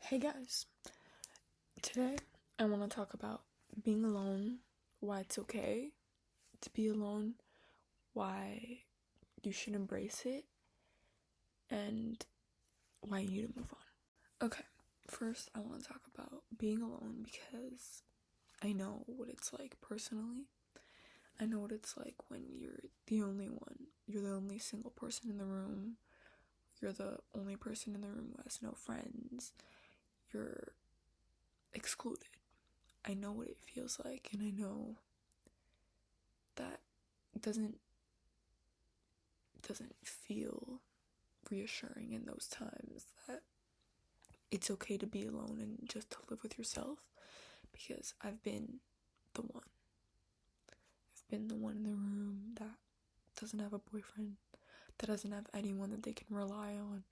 Hey guys, today I want to talk about being alone, why it's okay to be alone, why you should embrace it, and why you need to move on. Okay, first I want to talk about being alone because I know what it's like personally. I know what it's like when you're the only one, you're the only single person in the room, you're the only person in the room who has no friends, you're excluded. I know what it feels like, and I know that doesn't feel reassuring in those times, that it's okay to be alone and just to live with yourself, because I've been the one. I've been the one in the room that doesn't have a boyfriend, that doesn't have anyone that they can rely on,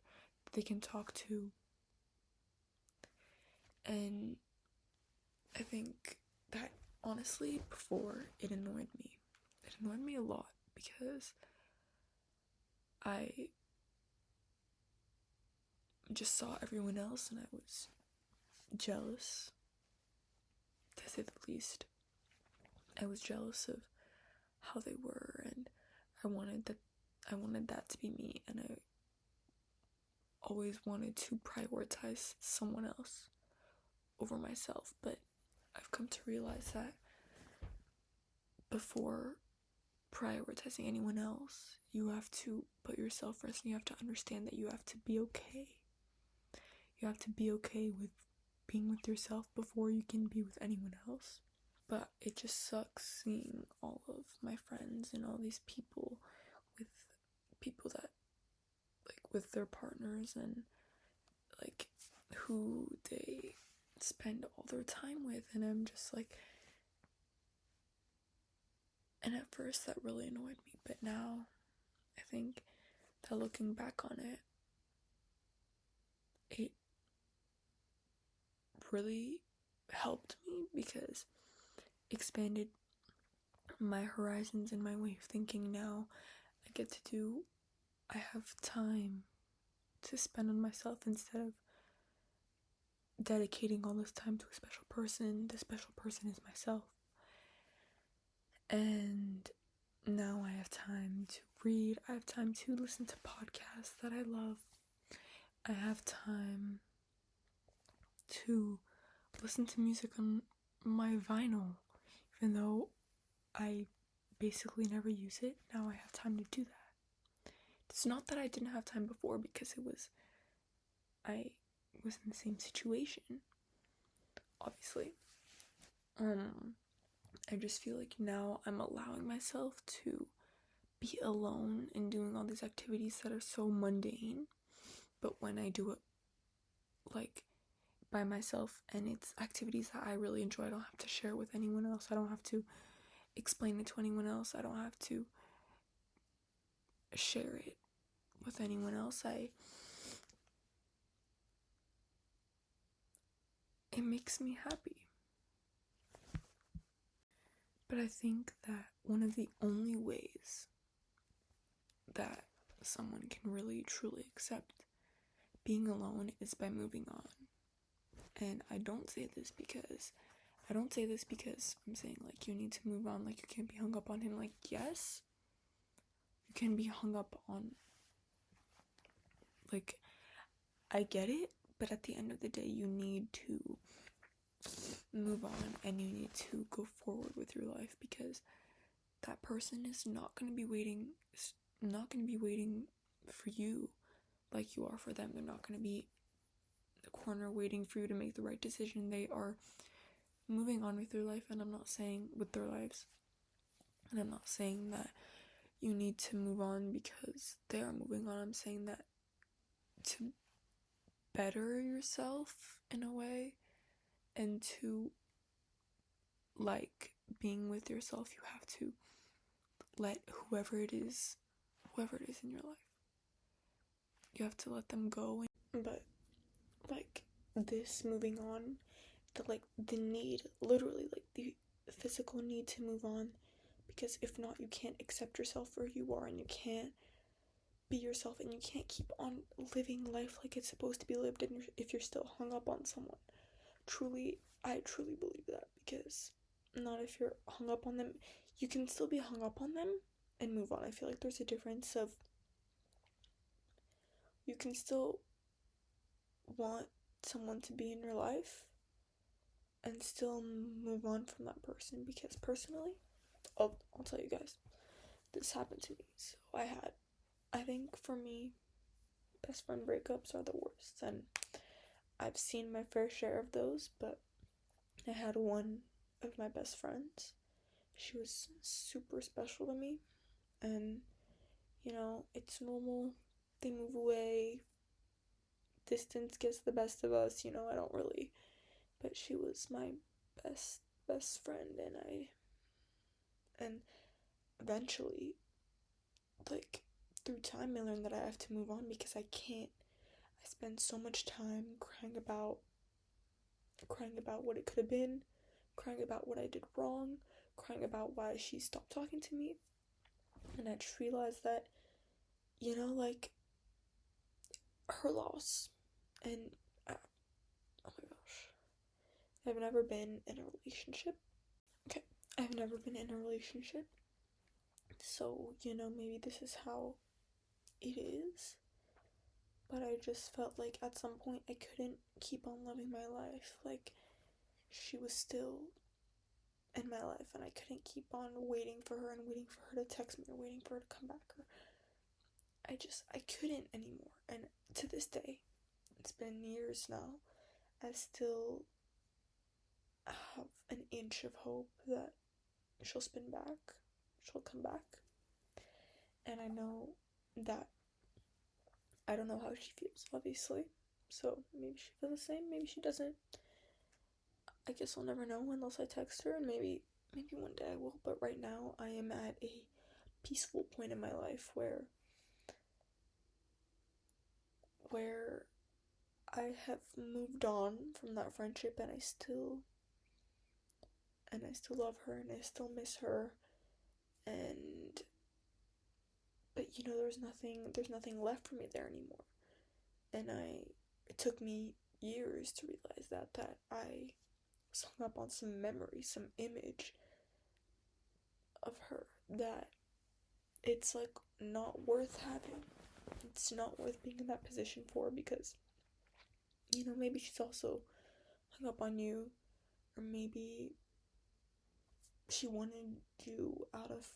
that they can talk to. And I think that honestly, before, it annoyed me. It annoyed me a lot because I just saw everyone else and I was jealous, to say the least. I was jealous of how they were, and I wanted that to be me, and I always wanted to prioritize someone else over myself. But I've come to realize that before prioritizing anyone else, you have to put yourself first, and you have to understand that you have to be okay. You have to be okay with being with yourself before you can be with anyone else. But it just sucks seeing all of my friends and all these people that with their partners, and like who they spend all their time with, and I'm just like, and at first that really annoyed me, but now I think that looking back on it, it really helped me because it expanded my horizons and my way of thinking. Now I have time to spend on myself instead of dedicating all this time to a special person. The special person is myself. And now I have time to read, I have time to listen to podcasts that I love, I have time to listen to music on my vinyl, even though I basically never use it. Now I have time to do that. It's not that I didn't have time before, because I was in the same situation, obviously. I just feel like now I'm allowing myself to be alone and doing all these activities that are so mundane, but when I do it like by myself and it's activities that I really enjoy, I don't have to share with anyone else, I don't have to explain it to anyone else, I don't have to share it with anyone else. It makes me happy. But I think that one of the only ways that someone can really truly accept being alone is by moving on. And I don't say this because I'm saying like you need to move on, like you can't be hung up on him. Like, yes, you can be hung up on, like, I get it, but at the end of the day you need to move on and you need to go forward with your life, because that person is not going to be waiting for you like you are for them. They're not going to be in the corner waiting for you to make the right decision. They are moving on with their life, and I'm not saying with their lives, and I'm not saying that you need to move on because they are moving on. I'm saying that to better yourself in a way, and to like being with yourself, you have to let whoever it is in your life, you have to let them go. But like this moving on, the need, literally like the physical need to move on, because if not, you can't accept yourself where you are, and you can't be yourself, and you can't keep on living life like it's supposed to be lived if you're still hung up on someone. I truly believe that, because not if you're hung up on them. You can still be hung up on them and move on. I feel like there's a difference of, you can still want someone to be in your life and still move on from that person, because personally, I'll tell you guys, this happened to me. So I think for me, best friend breakups are the worst, and I've seen my fair share of those, but I had one of my best friends. She was super special to me, and it's normal. They move away, distance gets the best of us, I don't really, but she was my best friend, and eventually, like, through time, I learned that I have to move on, because I spend so much time crying about what it could have been, crying about what I did wrong, crying about why she stopped talking to me. And I just realized that, like, her loss. And oh my gosh, I've never been in a relationship. Okay, I've never been in a relationship, so maybe this is how it is. But I just felt like at some point I couldn't keep on living my life. Like, she was still in my life, and I couldn't keep on waiting for her and waiting for her to text me or waiting for her to come back. Or I couldn't anymore. And to this day, it's been years now, I still have an inch of hope that she'll spin back, she'll come back. And I know that, I don't know how she feels, obviously. So maybe she feels the same, maybe she doesn't. I guess I'll never know unless I text her, and maybe one day I will. But right now, I am at a peaceful point in my life where I have moved on from that friendship, and I still love her, and I still miss her, but there's nothing left for me there anymore. And it took me years to realize that I was hung up on some memory, some image of her that it's like not worth having. It's not worth being in that position for, because maybe she's also hung up on you, or maybe she wanted you out of,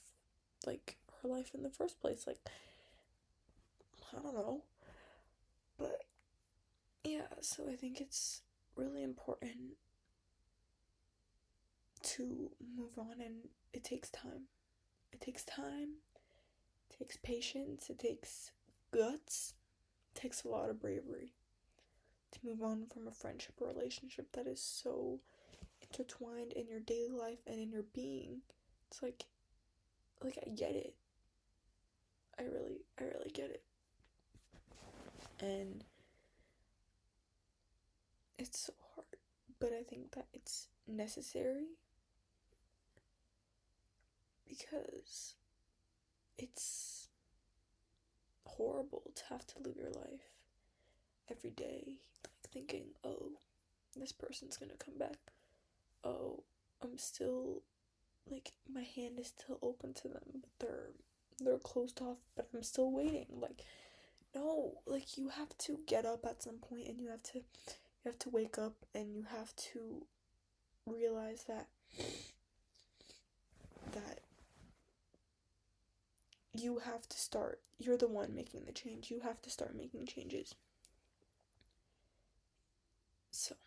like, her life in the first place. Like, I don't know. But yeah, so I think it's really important to move on, and it takes time. It takes time, it takes patience, it takes guts, it takes a lot of bravery to move on from a friendship or relationship that is so intertwined in your daily life and in your being. It's like I get it. I really get it. And it's so hard, but I think that it's necessary, because it's horrible to have to live your life every day, like, thinking, oh, this person's gonna come back. Oh, I'm still, like, my hand is still open to them, but they're closed off, but I'm still waiting. Like, no, like, you have to get up at some point, and you have to wake up, and you have to realize that you have to start. You're the one making the change. You have to start making changes. So,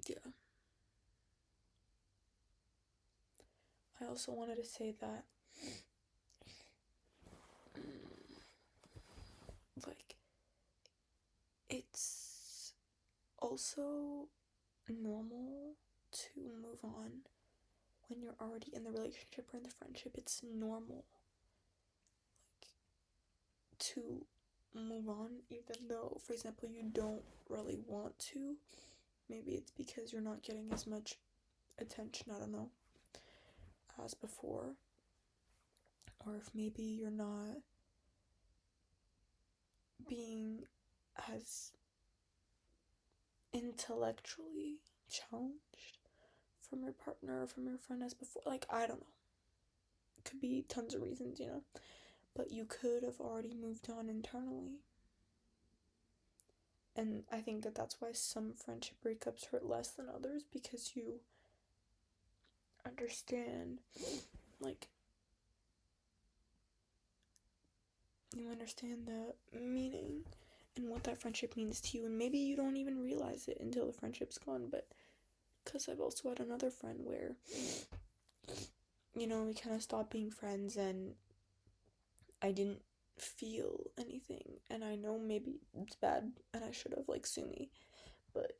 yeah. I also wanted to say that, like, it's also normal to move on when you're already in the relationship or in the friendship. It's normal, like, to move on, even though, for example, you don't really want to. Maybe it's because you're not getting as much attention, I don't know, as before. Or if maybe you're not being as intellectually challenged from your partner or from your friend as before. Like, I don't know. It could be tons of reasons, but you could have already moved on internally. And I think that that's why some friendship breakups hurt less than others, because you understand, like, you understand the meaning and what that friendship means to you, and maybe you don't even realize it until the friendship's gone. But because I've also had another friend where, we kind of stopped being friends, and I didn't feel anything, and I know maybe it's bad and I should have, sue me, but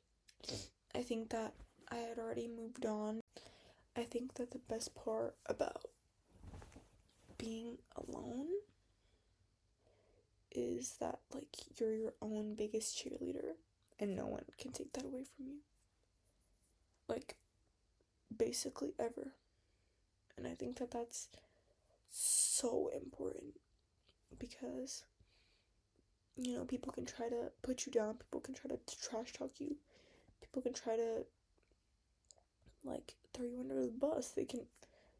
I think that I had already moved on. I think that the best part about being alone is that, you're your own biggest cheerleader, and no one can take that away from you. Basically ever. And I think that that's so important, because, people can try to put you down, people can try to trash talk you, people can try to, throw you under the bus, they can,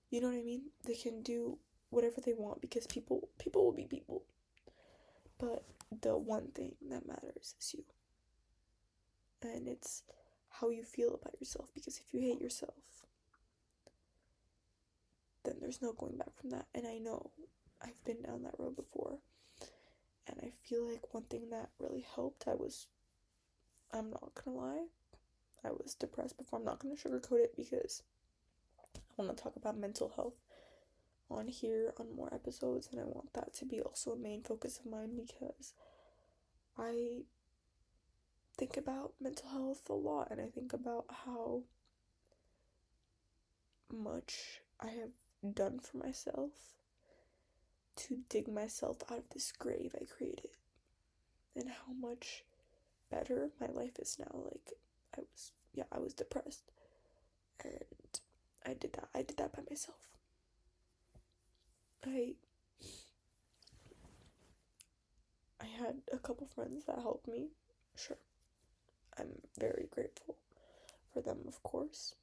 you know what I mean? They can do whatever they want, because people will be people. But the one thing that matters is you. And it's how you feel about yourself, because if you hate yourself, then there's no going back from that. And I know I've been down that road before, and I feel like one thing that really helped, I'm not gonna lie, I was depressed before. I'm not gonna sugarcoat it, because I want to talk about mental health on here on more episodes, and I want that to be also a main focus of mine, because I think about mental health a lot, and I think about how much I have done for myself to dig myself out of this grave I created, and how much better my life is now. I was depressed, and I did that by myself. I had a couple friends that helped me, sure. I'm very grateful for them, of course.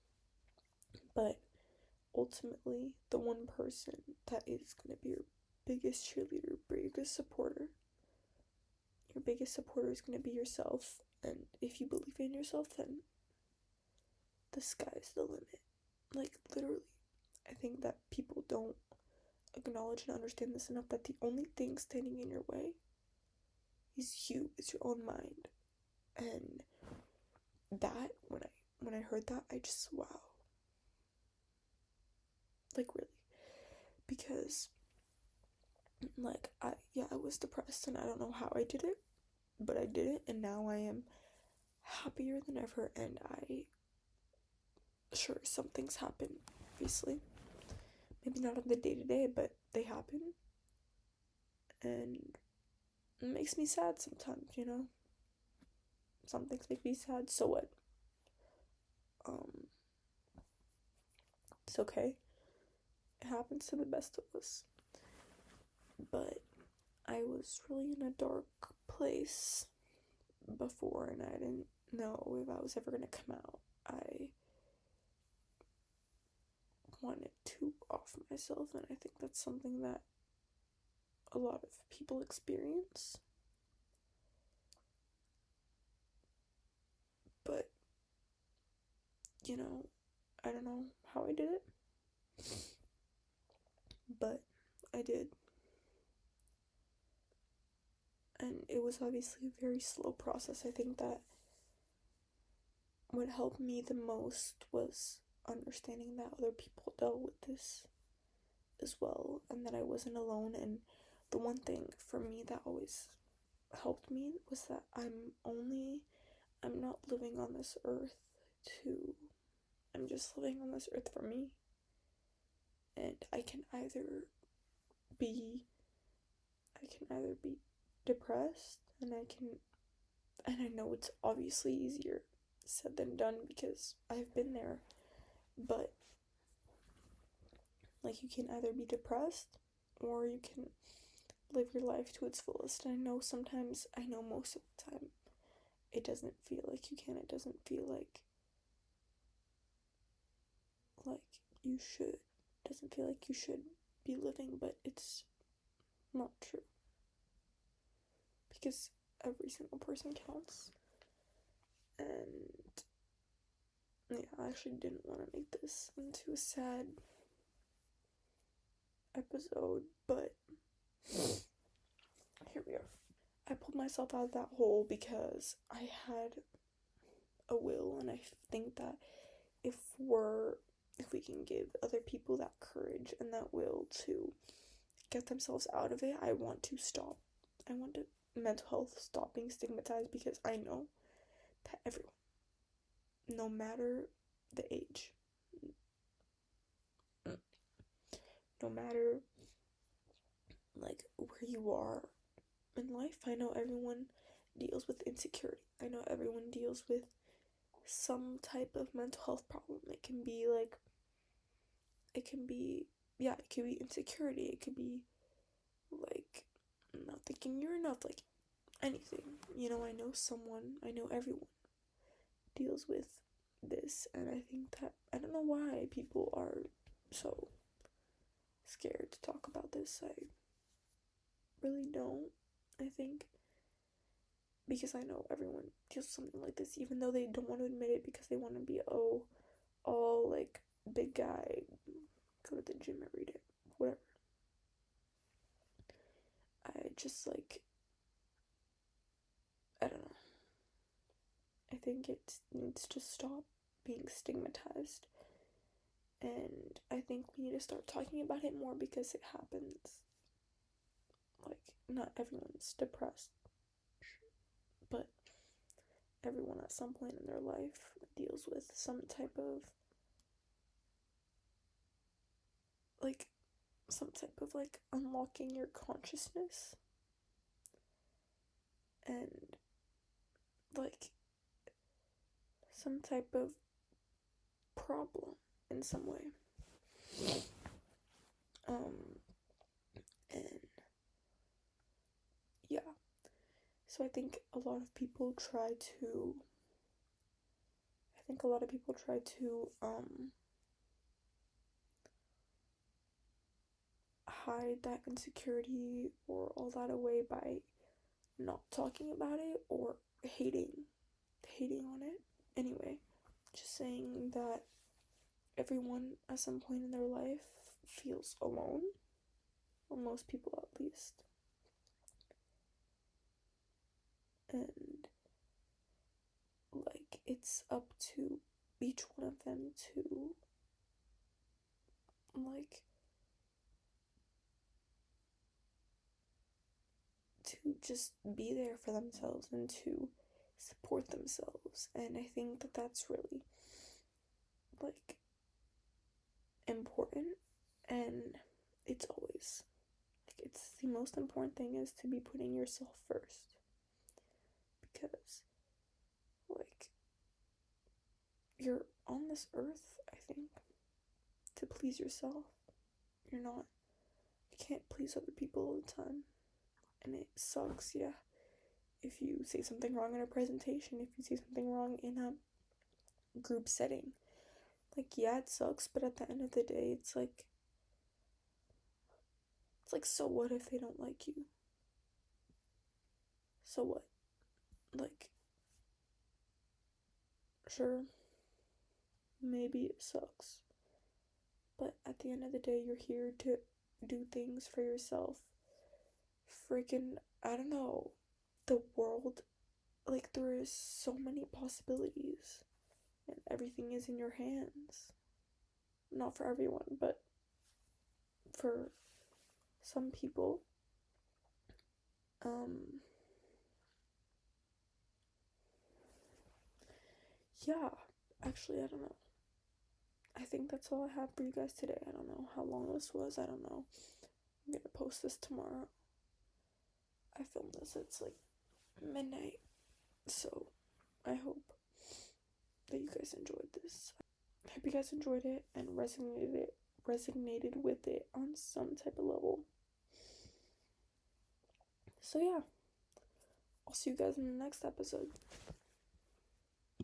But ultimately, the one person that is going to be your biggest cheerleader, biggest supporter, your biggest supporter is going to be yourself. And if you believe in yourself, then the sky's the limit. Literally. I think that people don't acknowledge and understand this enough, that the only thing standing in your way is you, is your own mind. And that, when I heard that, I just, wow. Really. Because, I was depressed, and I don't know how I did it, but I did it, and now I am happier than ever. And sure, some things happen, obviously. Maybe not on the day-to-day, but they happen. And it makes me sad sometimes, Some things make me sad, so what? It's okay. It happens to the best of us. But I was really in a dark place before, and I didn't know if I was ever gonna come out. I wanted to off myself, and I think that's something that a lot of people experience. But, I don't know how I did it, but I did. And it was obviously a very slow process. I think that what helped me the most was understanding that other people dealt with this as well, and that I wasn't alone. And the one thing for me that always helped me was that I'm not living on this earth I'm just living on this earth for me. And I can either be depressed, and I know it's obviously easier said than done, because I've been there, but you can either be depressed, or you can live your life to its fullest. And I know most of the time, it doesn't feel like you can. It doesn't feel like you should. It doesn't feel like you should be living, but it's not true. Because every single person counts. And yeah, I actually didn't want to make this into a sad episode, but here we are. I pulled myself out of that hole because I had a will, and I think that if we can give other people that courage and that will to get themselves out of it, I want mental health stop being stigmatized, because I know that everyone, no matter the age, no matter like where you are in life, I know everyone deals with insecurity. I know everyone deals with some type of mental health problem. It can be insecurity. It could be like not thinking you're enough, like anything. I know everyone deals with this, and I think that, I don't know why people are so scared to talk about this. I really don't. I think because I know everyone deals with something like this, even though they don't want to admit it because they want to be all like big guy, go to the gym every day, whatever. I just I don't know. I think it needs to stop being stigmatized, and I think we need to start talking about it more, because it happens. Like, not everyone's depressed, but everyone at some point in their life deals with some type of unlocking your consciousness, and like some type of problem in some way. And yeah, so I think a lot of people try to hide that insecurity or all that away by not talking about it or hating on it. Anyway, just saying that everyone at some point in their life feels alone, or most people at least, and like it's up to each one of them to just be there for themselves and to support themselves. And I think that that's really important, and it's always it's the most important thing, is to be putting yourself first, because you're on this earth, I think, to please yourself. You can't please other people all the time, and it sucks. Yeah, if you say something wrong in a presentation, if you say something wrong in a group setting, yeah, it sucks, but at the end of the day, it's so what if they don't like you? So what? Sure, maybe it sucks, but at the end of the day, you're here to do things for yourself. Freaking, I don't know, the world, there is so many possibilities, and everything is in your hands. Not for everyone, but for some people. Yeah, actually, I don't know. I think that's all I have for you guys today. I don't know how long this was. I don't know. I'm gonna post this tomorrow. I filmed this, it's midnight. So I hope that you guys enjoyed this. I hope you guys enjoyed it and resonated with it on some type of level. So yeah, I'll see you guys in the next episode.